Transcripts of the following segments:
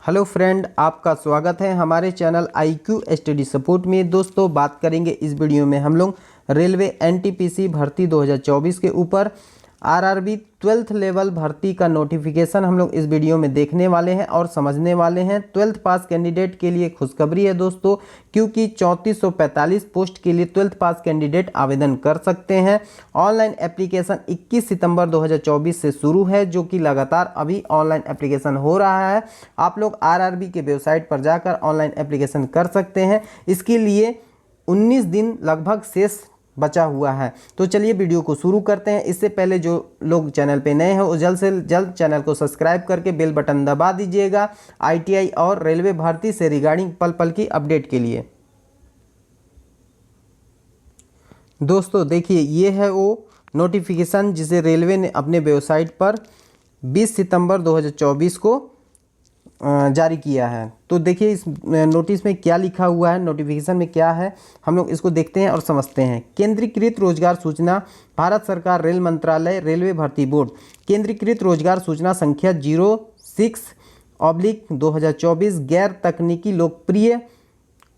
Hello friend, आपका स्वागत है हमारे चैनल IQ स्टडी सपोर्ट में। दोस्तों, बात करेंगे इस वीडियो में हम लोग रेलवे NTPC भर्ती 2024 के ऊपर। RRB 12th लेवल भर्ती का नोटिफिकेशन हम लोग इस वीडियो में देखने वाले हैं और समझने वाले हैं। 12th पास कैंडिडेट के लिए खुशखबरी है दोस्तों, क्योंकि 3445 पोस्ट के लिए 12th पास कैंडिडेट आवेदन कर सकते हैं। ऑनलाइन एप्लीकेशन 21 सितंबर 2024 से शुरू है, जो कि लगातार अभी ऑनलाइन एप्लीकेशन हो रहा है। आप लोग RRB के वेबसाइट पर जाकर ऑनलाइन एप्लीकेशन कर सकते हैं। इसके लिए 19 दिन लगभग शेष बचा हुआ है। तो चलिए वीडियो को शुरू करते हैं। इससे पहले जो लोग चैनल पे नए हैं वो जल्द से जल्द चैनल को सब्सक्राइब करके बेल बटन दबा दीजिएगा, ITI और रेलवे भर्ती से रिगार्डिंग पल पल की अपडेट के लिए। दोस्तों देखिए, ये है वो नोटिफिकेशन जिसे रेलवे ने अपने वेबसाइट पर 20 सितंबर 2024 को जारी किया है। तो देखिए इस नोटिस में क्या लिखा हुआ है, नोटिफिकेशन में क्या है, हम लोग इसको देखते हैं और समझते हैं। केंद्रीकृत रोजगार सूचना, भारत सरकार रेल मंत्रालय, रेलवे भर्ती बोर्ड। केंद्रीकृत रोजगार सूचना संख्या 06/2024 गैर तकनीकी लोकप्रिय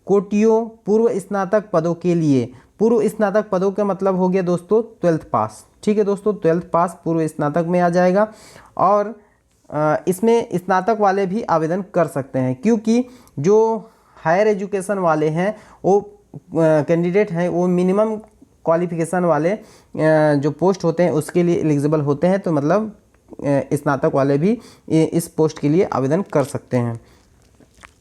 कोटियों पूर्व स्नातक पदों के लिए। पूर्व स्नातक पदों का मतलब हो गया दोस्तों 12th पास। ठीक है दोस्तों, 12th पास पूर्व स्नातक में आ जाएगा। और इसमें स्नातक वाले भी आवेदन कर सकते हैं, क्योंकि जो हायर एजुकेशन वाले हैं वो कैंडिडेट हैं वो मिनिमम क्वालिफिकेशन वाले जो पोस्ट होते हैं उसके लिए एलिजिबल होते हैं। तो मतलब स्नातक वाले भी इस पोस्ट के लिए आवेदन कर सकते हैं।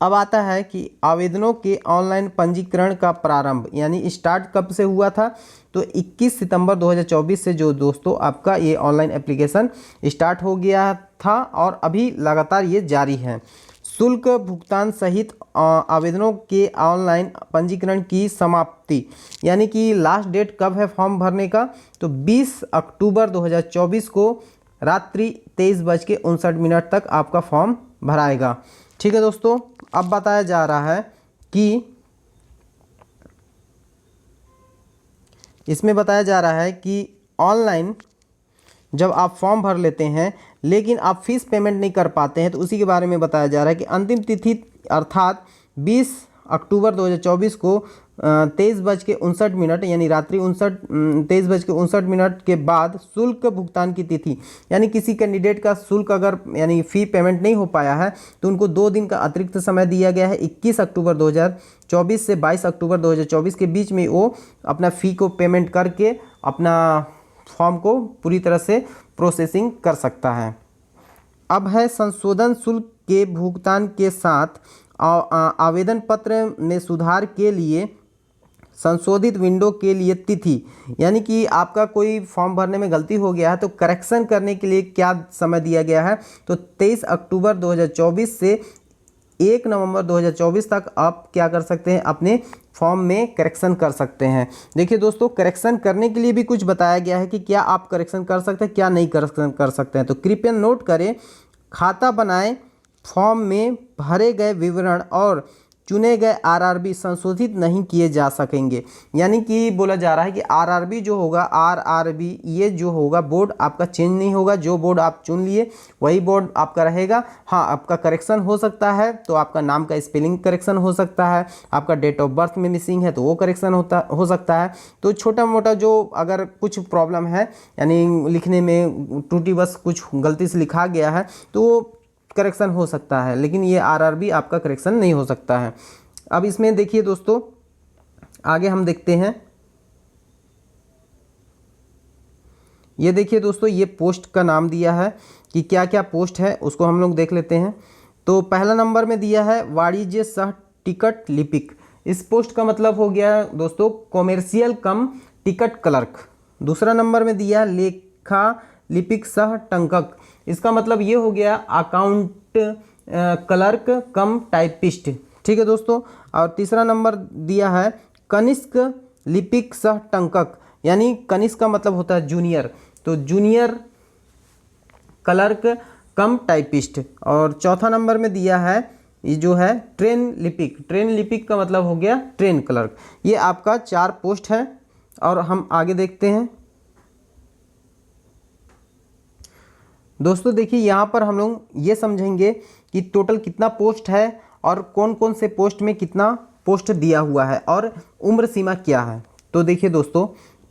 अब आता है कि आवेदनों के ऑनलाइन पंजीकरण का प्रारंभ यानी स्टार्ट कब से हुआ था। तो 21 सितंबर 2024 से जो दोस्तों आपका ये ऑनलाइन एप्लीकेशन स्टार्ट हो गया था और अभी लगातार ये जारी है। शुल्क भुगतान सहित आवेदनों के ऑनलाइन पंजीकरण की समाप्ति यानी कि लास्ट डेट कब है फॉर्म भरने का, तो 20 अक्टूबर 2024 को रात्रि 23:59 तक आपका फॉर्म भराएगा। ठीक है दोस्तों, अब बताया जा रहा है कि इसमें बताया जा रहा है कि ऑनलाइन जब आप फॉर्म भर लेते हैं लेकिन आप फीस पेमेंट नहीं कर पाते हैं, तो उसी के बारे में बताया जा रहा है कि अंतिम तिथि अर्थात 20 अक्टूबर 2024 को 23:59 यानी रात्रि 23:59 के बाद शुल्क भुगतान की तिथि यानी किसी कैंडिडेट का शुल्क अगर यानी फ़ी पेमेंट नहीं हो पाया है तो उनको 2 दिन का अतिरिक्त समय दिया गया है। 21 अक्टूबर 2024 से 22 अक्टूबर 2024 के बीच में वो अपना फ़ी को पेमेंट करके अपना फॉर्म को पूरी तरह से प्रोसेसिंग कर सकता है। अब है संशोधन शुल्क के भुगतान के साथ आवेदन पत्र में सुधार के लिए संशोधित विंडो के लिए तिथि यानी कि आपका कोई फॉर्म भरने में गलती हो गया है तो करेक्शन करने के लिए क्या समय दिया गया है, तो 23 अक्टूबर 2024 से 1 नवंबर 2024 तक आप क्या कर सकते हैं, अपने फॉर्म में करेक्शन कर सकते हैं। देखिए दोस्तों, करेक्शन करने के लिए भी कुछ बताया गया है कि क्या आप करेक्शन कर सकते हैं, क्या नहीं करेक्शन कर सकते हैं। तो कृपया नोट करें, खाता बनाएं, फॉर्म में भरे गए विवरण और चुने गए RRB संशोधित नहीं किए जा सकेंगे। यानी कि बोला जा रहा है कि RRB जो होगा, RRB ये जो होगा बोर्ड आपका चेंज नहीं होगा। जो बोर्ड आप चुन लिए वही बोर्ड आपका रहेगा। हाँ, आपका करेक्शन हो सकता है, तो आपका नाम का स्पेलिंग करेक्शन हो सकता है, आपका डेट ऑफ बर्थ में मिसिंग है तो वो करेक्शन हो सकता है। तो छोटा मोटा जो अगर कुछ प्रॉब्लम है यानी लिखने में त्रुटिवश कुछ गलती से लिखा गया है तो करेक्शन हो सकता है, लेकिन ये RRB आपका करेक्शन नहीं हो सकता है। अब इसमें देखिए दोस्तों, आगे हम देखते हैं। ये देखिए दोस्तों, ये पोस्ट का नाम दिया है कि क्या क्या पोस्ट है उसको हम लोग देख लेते हैं। तो पहला नंबर में दिया है वाणिज्य सह टिकट लिपिक। इस पोस्ट का मतलब हो गया दोस्तों कॉमर्शियल कम टिकट क्लर्क। दूसरा नंबर में दिया लेखा लिपिक सह टंकक। इसका मतलब ये हो गया अकाउंट क्लर्क कम टाइपिस्ट। ठीक है दोस्तों। और तीसरा नंबर दिया है कनिष्क लिपिक सह टंकक, यानी कनिष्क का मतलब होता है जूनियर, तो जूनियर क्लर्क कम टाइपिस्ट। और चौथा नंबर में दिया है ये जो है ट्रेन लिपिक। ट्रेन लिपिक का मतलब हो गया ट्रेन क्लर्क। ये आपका 4 पोस्ट है और हम आगे देखते हैं। दोस्तों देखिए यहाँ पर हम लोग ये समझेंगे कि टोटल कितना पोस्ट है और कौन कौन से पोस्ट में कितना पोस्ट दिया हुआ है और उम्र सीमा क्या है। तो देखिए दोस्तों,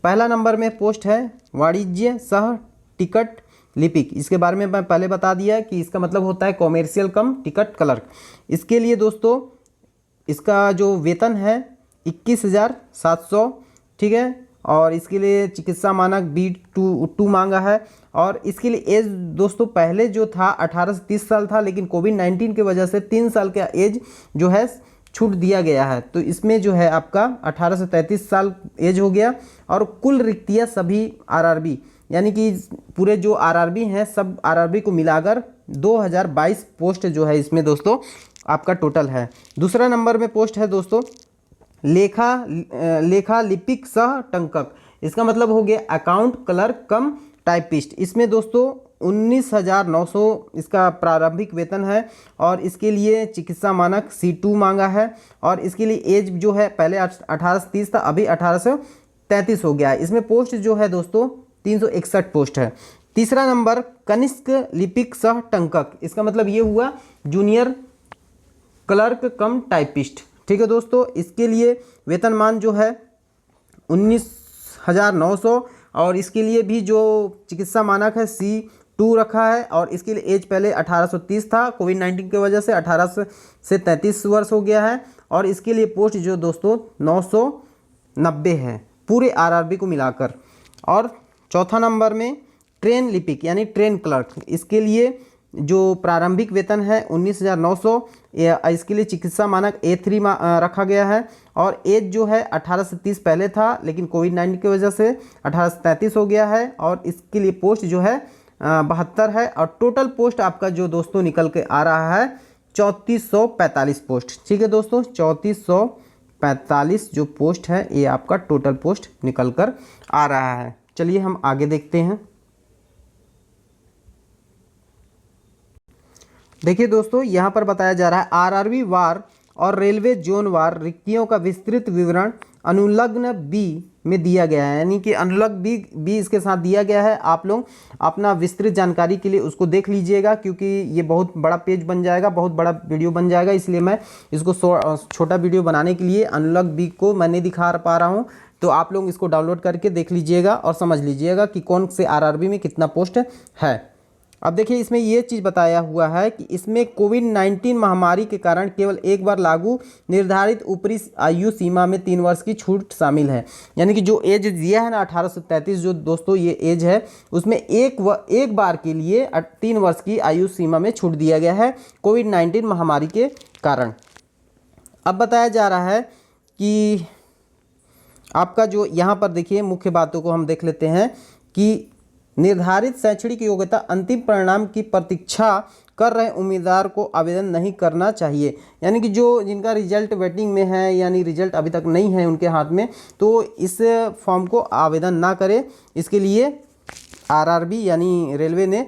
पहला नंबर में पोस्ट है वाणिज्य सह टिकट लिपिक। इसके बारे में मैं पहले बता दिया कि इसका मतलब होता है कॉमर्शियल कम टिकट क्लर्क। इसके लिए दोस्तों इसका जो वेतन है 21,700, ठीक है। और इसके लिए चिकित्सा मानक B2 मांगा है। और इसके लिए एज दोस्तों पहले जो था 18 से 30 साल था, लेकिन कोविड-19 की वजह से 3 साल का एज जो है छूट दिया गया है। तो इसमें जो है आपका 18 से 33 साल एज हो गया। और कुल रिक्तियाँ सभी RRB यानी कि पूरे जो RRB हैं सब RRB को मिलाकर 2022 पोस्ट जो है इसमें दोस्तों आपका टोटल है। दूसरा नंबर में पोस्ट है दोस्तों लेखा लिपिक सह टंकक। इसका मतलब हो गया अकाउंट क्लर्क कम टाइपिस्ट। इसमें दोस्तों 19,900 इसका प्रारंभिक वेतन है। और इसके लिए चिकित्सा मानक C2 मांगा है। और इसके लिए एज जो है पहले 18 से 30 था, अभी 18 से 33 हो गया है। इसमें पोस्ट जो है दोस्तों 361 पोस्ट है। तीसरा नंबर कनिष्क लिपिक सह टंकक। इसका मतलब ये हुआ जूनियर क्लर्क कम टाइपिस्ट, ठीक है दोस्तों। इसके लिए वेतनमान जो है 19,900। और इसके लिए भी जो चिकित्सा मानक है C2 रखा है। और इसके लिए एज पहले 1830 था, कोविड-19 की वजह से 18 से 33 वर्ष हो गया है। और इसके लिए पोस्ट जो दोस्तों 990 है पूरे RRB को मिलाकर। और चौथा नंबर में ट्रेन लिपिक यानी ट्रेन क्लर्क। इसके लिए जो प्रारंभिक वेतन है 19,900। इसके लिए चिकित्सा मानक A3 रखा गया है। और एज जो है 18 से 30 पहले था, लेकिन कोविड-19 की वजह से 18 से 33 हो गया है। और इसके लिए पोस्ट जो है 72 है। और टोटल पोस्ट आपका जो दोस्तों निकल के आ रहा है 3445 पोस्ट, ठीक है दोस्तों। 3445 जो पोस्ट है ये आपका टोटल पोस्ट निकल कर आ रहा है। चलिए हम आगे देखते हैं। देखिए दोस्तों, यहाँ पर बताया जा रहा है RRB वार और रेलवे जोन वार रिक्तियों का विस्तृत विवरण अनुलग्न B में दिया गया है। यानी कि अनुलग्न B इसके साथ दिया गया है। आप लोग अपना विस्तृत जानकारी के लिए उसको देख लीजिएगा, क्योंकि ये बहुत बड़ा पेज बन जाएगा, बहुत बड़ा वीडियो बन जाएगा। इसलिए मैं इसको छोटा वीडियो बनाने के लिए अनुलग्न B को मैं नहीं दिखा पा रहा हूँ। तो आप लोग इसको डाउनलोड करके देख लीजिएगा और समझ लीजिएगा कि कौन से RRB में कितना पोस्ट है। अब देखिए इसमें ये चीज़ बताया हुआ है कि इसमें कोविड-19 महामारी के कारण केवल एक बार लागू निर्धारित ऊपरी आयु सीमा में 3 वर्ष की छूट शामिल है। यानी कि जो एज दिया है ना 18 से 33 जो दोस्तों ये एज है, उसमें एक बार के लिए 3 वर्ष की आयु सीमा में छूट दिया गया है कोविड-19 महामारी के कारण। अब बताया जा रहा है कि आपका जो यहाँ पर देखिए मुख्य बातों को हम देख लेते हैं कि निर्धारित शैक्षणिक योग्यता अंतिम परिणाम की प्रतीक्षा कर रहे उम्मीदवार को आवेदन नहीं करना चाहिए। यानी कि जो जिनका रिजल्ट वेटिंग में है, यानी रिजल्ट अभी तक नहीं है उनके हाथ में, तो इस फॉर्म को आवेदन ना करें। इसके लिए RRB यानी रेलवे ने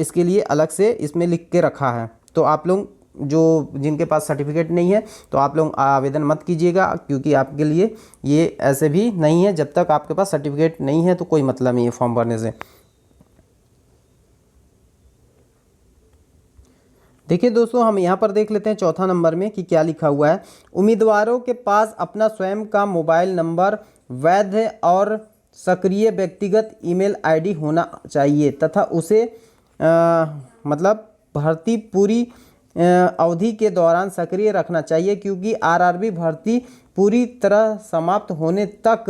इसके लिए अलग से इसमें लिख के रखा है। तो आप लोग जो जिनके पास सर्टिफिकेट नहीं है तो आप लोग आवेदन मत कीजिएगा, क्योंकि आपके लिए ये ऐसे भी नहीं है। जब तक आपके पास सर्टिफिकेट नहीं है तो कोई मतलब नहीं है फॉर्म भरने से। देखिए दोस्तों, हम यहाँ पर देख लेते हैं चौथा नंबर में कि क्या लिखा हुआ है। उम्मीदवारों के पास अपना स्वयं का मोबाइल नंबर, वैध और सक्रिय व्यक्तिगत ईमेल ID होना चाहिए तथा उसे मतलब भर्ती पूरी अवधि के दौरान सक्रिय रखना चाहिए, क्योंकि RRB भर्ती पूरी तरह समाप्त होने तक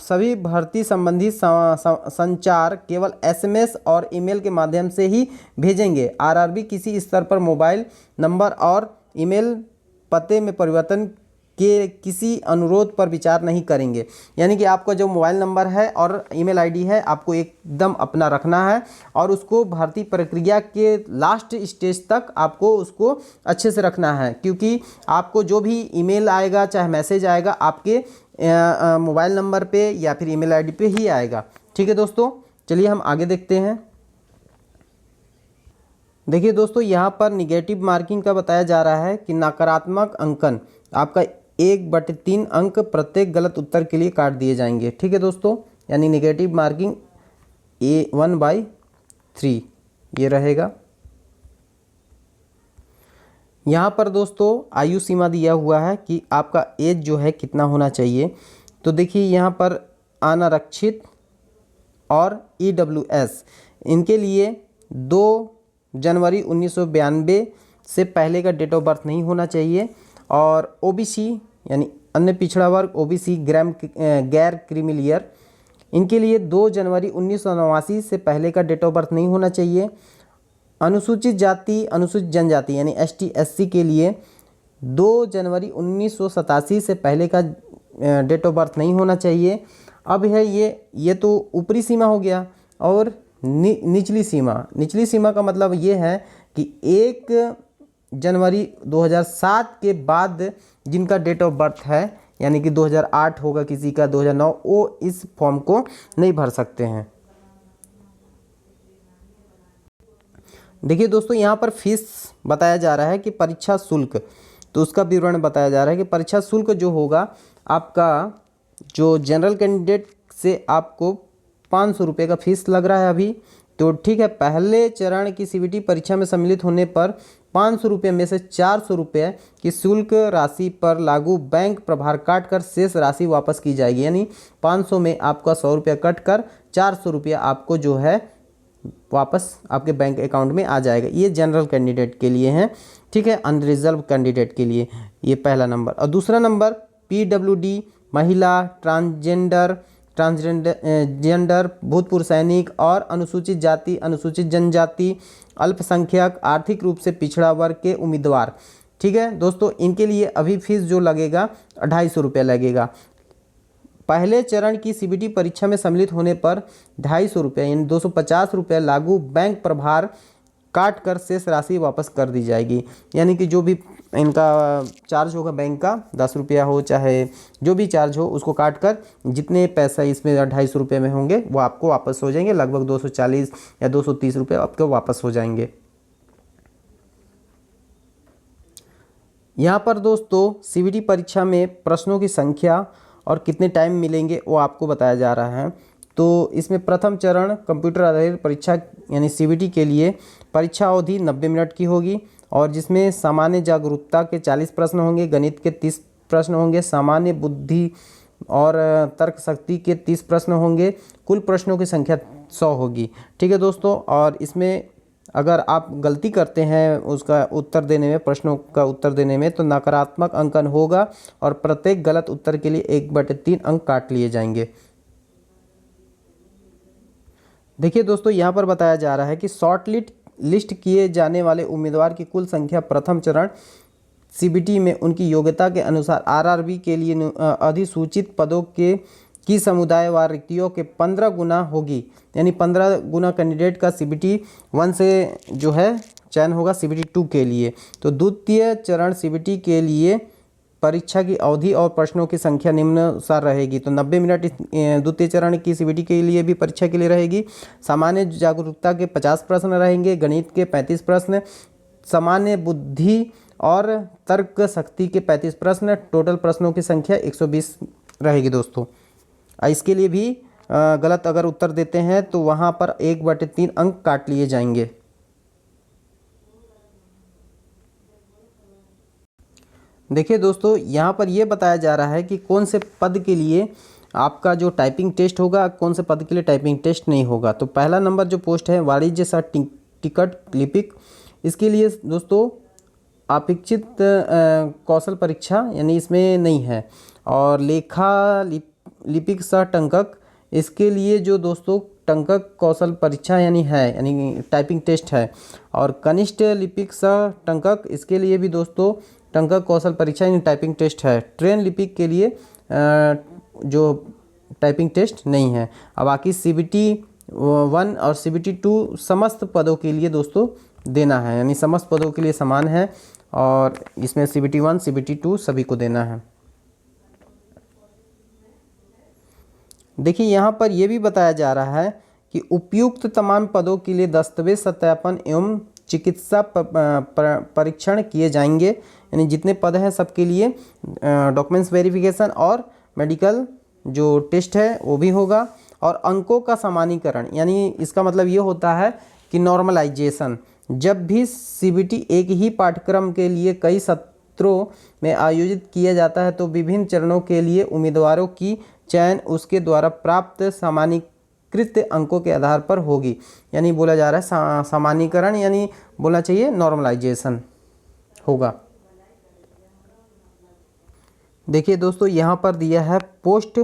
सभी भर्ती संबंधी संचार केवल SMS और ईमेल के माध्यम से ही भेजेंगे। RRB किसी स्तर पर मोबाइल नंबर और ईमेल पते में परिवर्तन के किसी अनुरोध पर विचार नहीं करेंगे। यानी कि आपका जो मोबाइल नंबर है और ईमेल ID है आपको एकदम अपना रखना है, और उसको भर्ती प्रक्रिया के लास्ट स्टेज तक आपको उसको अच्छे से रखना है, क्योंकि आपको जो भी ईमेल आएगा चाहे मैसेज आएगा आपके मोबाइल नंबर पे या फिर ईमेल ID पे ही आएगा। ठीक है दोस्तों, चलिए हम आगे देखते हैं। देखिए दोस्तों, यहाँ पर निगेटिव मार्किंग का बताया जा रहा है कि नकारात्मक अंकन आपका 1/3 अंक प्रत्येक गलत उत्तर के लिए काट दिए जाएंगे। ठीक है दोस्तों, यानी निगेटिव मार्किंग 1/3। ये रहेगा। यहाँ पर दोस्तों आयु सीमा दिया हुआ है कि आपका एज जो है कितना होना चाहिए। तो देखिए यहाँ पर अनारक्षित और EWS इनके लिए 2 जनवरी 1992 से पहले का डेट ऑफ बर्थ नहीं होना चाहिए। और OBC यानी अन्य पिछड़ा वर्ग OBC गैर क्रीमिलियर इनके लिए 2 जनवरी 1989 से पहले का डेट ऑफ बर्थ नहीं होना चाहिए। अनुसूचित जाति अनुसूचित जनजाति यानी ST SC के लिए 2 जनवरी 1987 से पहले का डेट ऑफ बर्थ नहीं होना चाहिए। अब है ये तो ऊपरी सीमा हो गया। और निचली सीमा का मतलब ये है कि 1 जनवरी 2007 के बाद जिनका डेट ऑफ बर्थ है यानी कि 2008 होगा किसी का 2009, वो इस फॉर्म को नहीं भर सकते हैं। देखिए दोस्तों यहाँ पर फीस बताया जा रहा है कि परीक्षा शुल्क, तो उसका विवरण बताया जा रहा है कि परीक्षा शुल्क जो होगा आपका जो जनरल कैंडिडेट से आपको 500 रुपये का फीस लग रहा है अभी। तो ठीक है, पहले चरण की CBT परीक्षा में सम्मिलित होने पर 500 रुपये में से 400 रुपये की शुल्क राशि पर लागू बैंक प्रभार काट कर शेष राशि वापस की जाएगी। यानी 500 में आपका 100 रुपया कट कर 400 रुपया आपको जो है वापस आपके बैंक अकाउंट में आ जाएगा। ये जनरल कैंडिडेट के लिए है, ठीक है। अनरिजर्व कैंडिडेट के लिए ये पहला नंबर। और दूसरा नंबर PWD महिला, ट्रांसजेंडर, भूतपूर्व सैनिक और अनुसूचित जाति, अनुसूचित जनजाति, अल्पसंख्यक, आर्थिक रूप से पिछड़ा वर्ग के उम्मीदवार, ठीक है दोस्तों। इनके लिए अभी फीस जो लगेगा 250 रुपये लगेगा। पहले चरण की CBT परीक्षा में सम्मिलित होने पर 250 रुपये यानी 250 रुपये लागू बैंक प्रभार काट कर शेष राशि वापस कर दी जाएगी। यानी कि जो भी इनका चार्ज होगा बैंक का 10 रुपया हो चाहे जो भी चार्ज हो उसको काट कर जितने पैसा इसमें 250 रुपये में होंगे वो आपको वापस हो जाएंगे। लगभग 240 या 230 रुपये आपको वापस हो जाएंगे। यहाँ पर दोस्तों CBT परीक्षा में प्रश्नों की संख्या और कितने टाइम मिलेंगे वो आपको बताया जा रहा है। तो इसमें प्रथम चरण कंप्यूटर आधारित परीक्षा यानी CBT के लिए परीक्षा अवधि 90 मिनट की होगी और जिसमें सामान्य जागरूकता के 40 प्रश्न होंगे, गणित के 30 प्रश्न होंगे, सामान्य बुद्धि और तर्क शक्ति के 30 प्रश्न होंगे। कुल प्रश्नों की संख्या 100 होगी, ठीक है दोस्तों। और इसमें अगर आप गलती करते हैं उसका उत्तर देने में, प्रश्नों का उत्तर देने में, तो नकारात्मक अंकन होगा और प्रत्येक गलत उत्तर के लिए 1/3 अंक काट लिए जाएंगे। देखिए दोस्तों यहाँ पर बताया जा रहा है कि शॉर्ट लिस्ट किए जाने वाले उम्मीदवार की कुल संख्या प्रथम चरण CBT में उनकी योग्यता के अनुसार RRB के लिए अधिसूचित पदों की समुदायवार रिक्तियों के 15 गुना होगी। यानी 15 गुना कैंडिडेट का CBT 1 से जो है चयन होगा CBT 2 के लिए। तो द्वितीय चरण CBT के लिए परीक्षा की अवधि और प्रश्नों की संख्या निम्नानुसार रहेगी। तो 90 मिनट द्वितीय चरण की CBT के लिए भी परीक्षा के लिए रहेगी। सामान्य जागरूकता के 50 प्रश्न रहेंगे, गणित के 35 प्रश्न, सामान्य बुद्धि और तर्क शक्ति के 35 प्रश्न, टोटल प्रश्नों की संख्या 120 रहेगी दोस्तों। इसके लिए भी गलत अगर उत्तर देते हैं तो वहाँ पर 1/3 अंक काट लिए जाएंगे। देखिए दोस्तों यहाँ पर यह बताया जा रहा है कि कौन से पद के लिए आपका जो टाइपिंग टेस्ट होगा, कौन से पद के लिए टाइपिंग टेस्ट नहीं होगा। तो पहला नंबर जो पोस्ट है वाणिज्य सह टिकट लिपिक, इसके लिए दोस्तों अपेक्षित कौशल परीक्षा यानी इसमें नहीं है। और लेखा लिपिक सह टंकक, इसके लिए जो दोस्तों टंकक कौशल परीक्षा यानी टाइपिंग टेस्ट है। और कनिष्ठ लिपिक सह टंकक, इसके लिए भी दोस्तों टंकक कौशल परीक्षा यानी टाइपिंग टेस्ट है। ट्रेन लिपिक के लिए जो टाइपिंग टेस्ट नहीं है। अब बाकी CBT 1 और CBT 2 समस्त पदों के लिए दोस्तों देना है, यानी समस्त पदों के लिए समान है और इसमें CBT 1 CBT 2 सभी को देना है। देखिए यहाँ पर यह भी बताया जा रहा है कि उपयुक्त तमाम पदों के लिए दस्तावेज सत्यापन एवं चिकित्सा परीक्षण किए जाएंगे। यानी जितने पद हैं सबके लिए डॉक्यूमेंट्स वेरिफिकेशन और मेडिकल जो टेस्ट है वो भी होगा। और अंकों का सामान्यीकरण, यानी इसका मतलब ये होता है कि नॉर्मलाइजेशन, जब भी सीबीटी एक ही पाठ्यक्रम के लिए कई सत्रों में आयोजित किया जाता है तो विभिन्न चरणों के लिए उम्मीदवारों की चयन उसके द्वारा प्राप्त सामान्यीकृत अंकों के आधार पर होगी। यानी बोला जा रहा है सामान्यीकरण, यानी बोलना चाहिए नॉर्मलाइजेशन होगा। देखिए दोस्तों, यहाँ पर दिया है पोस्ट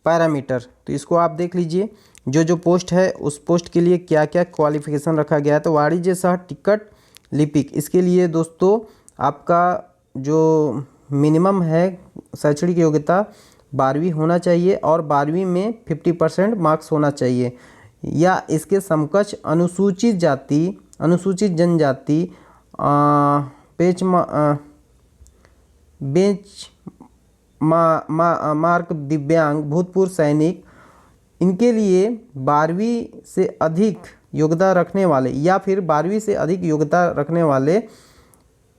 पैरामीटर, तो इसको आप देख लीजिए। जो पोस्ट है उस पोस्ट के लिए क्या क्या क्वालिफिकेशन रखा गया है। तो वाणिज्य सह टिकट लिपिक, इसके लिए दोस्तों आपका जो मिनिमम है शैक्षणिक योग्यता 12वीं होना चाहिए और 12वीं में 50% मार्क्स होना चाहिए, या इसके समकक्ष अनुसूचित जाति, अनुसूचित जनजाति, मार्क दिव्यांग, भूतपूर्व सैनिक, इनके लिए 12वीं से अधिक योग्यता रखने वाले या फिर 12वीं से अधिक योग्यता रखने वाले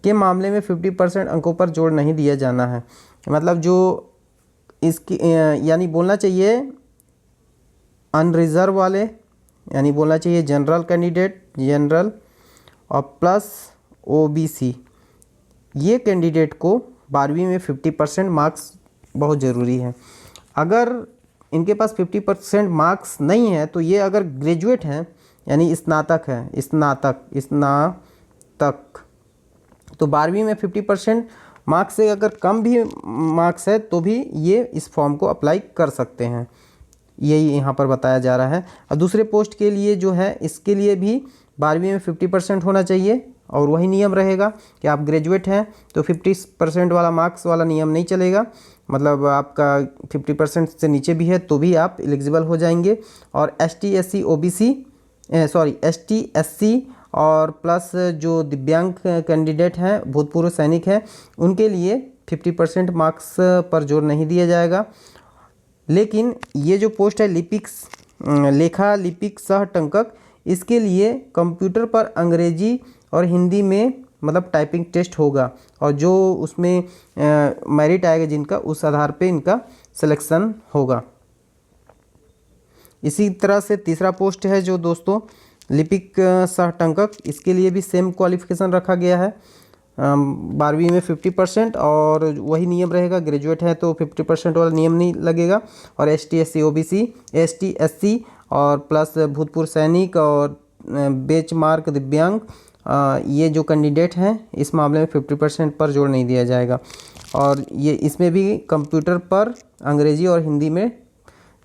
के मामले में 50% अंकों पर जोर नहीं दिया जाना है। मतलब जो इसकी यानी बोलना चाहिए अनरिजर्व वाले, यानी बोलना चाहिए जनरल कैंडिडेट, जनरल और प्लस ओबीसी, ये कैंडिडेट को 12वीं में 50% मार्क्स बहुत ज़रूरी है। अगर इनके पास 50% मार्क्स नहीं है तो ये अगर ग्रेजुएट हैं यानी स्नातक है, स्नातक तो 12वीं में 50% मार्क्स से अगर कम भी मार्क्स है तो भी ये इस फॉर्म को अप्लाई कर सकते हैं, यही यहाँ पर बताया जा रहा है। और दूसरे पोस्ट के लिए जो है इसके लिए भी 12वीं में 50% होना चाहिए और वही नियम रहेगा कि आप ग्रेजुएट हैं तो 50% वाला मार्क्स वाला नियम नहीं चलेगा। मतलब आपका 50% से नीचे भी है तो भी आप एलिजिबल हो जाएंगे। और ST SC OBC ST SC और प्लस जो दिव्यांग कैंडिडेट हैं, भूतपूर्व सैनिक हैं, उनके लिए 50% मार्क्स पर जोर नहीं दिया जाएगा। लेकिन ये जो पोस्ट है लेखा लिपिक सह टंकक, इसके लिए कंप्यूटर पर अंग्रेजी और हिंदी में मतलब टाइपिंग टेस्ट होगा और जो उसमें मेरिट आएगा जिनका, उस आधार पे इनका सिलेक्शन होगा। इसी तरह से तीसरा पोस्ट है जो दोस्तों लिपिक सह टंकक, इसके लिए भी सेम क्वालिफिकेशन रखा गया है। 12वीं में 50% और वही नियम रहेगा, ग्रेजुएट है तो 50% वाला नियम नहीं लगेगा। और ST SC OBC ST SC और प्लस भूतपूर्व सैनिक और बेंचमार्क दिव्यांग, ये जो कैंडिडेट हैं इस मामले में 50% पर जोर नहीं दिया जाएगा। और ये इसमें भी कंप्यूटर पर अंग्रेजी और हिंदी में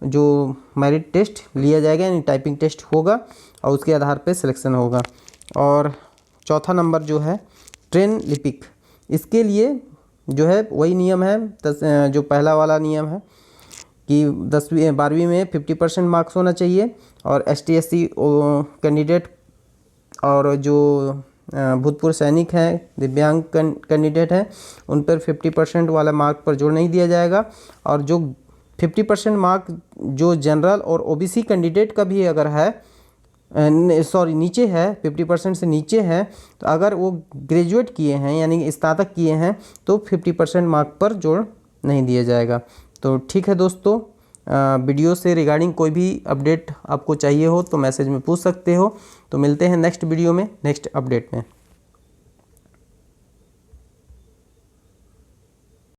जो मेरिट टेस्ट लिया जाएगा यानी टाइपिंग टेस्ट होगा और उसके आधार पे सिलेक्शन होगा। और चौथा नंबर जो है ट्रेन लिपिक, इसके लिए जो है वही नियम है जो पहला वाला नियम है कि 12वीं में 50% मार्क्स होना चाहिए और ST SC कैंडिडेट और जो भूतपूर्व सैनिक हैं, दिव्यांग कैंडिडेट हैं, उन पर 50% वाला मार्क पर जोर नहीं दिया जाएगा। और जो 50% मार्क जो जनरल और OBC कैंडिडेट का भी अगर है नीचे है, 50% से नीचे है, तो अगर वो ग्रेजुएट किए हैं यानी स्नातक किए हैं तो 50% मार्क पर जोर नहीं दिया जाएगा। तो ठीक है दोस्तों, वीडियो से रिगार्डिंग कोई भी अपडेट आपको चाहिए हो तो मैसेज में पूछ सकते हो। तो मिलते हैं नेक्स्ट वीडियो में, नेक्स्ट अपडेट में।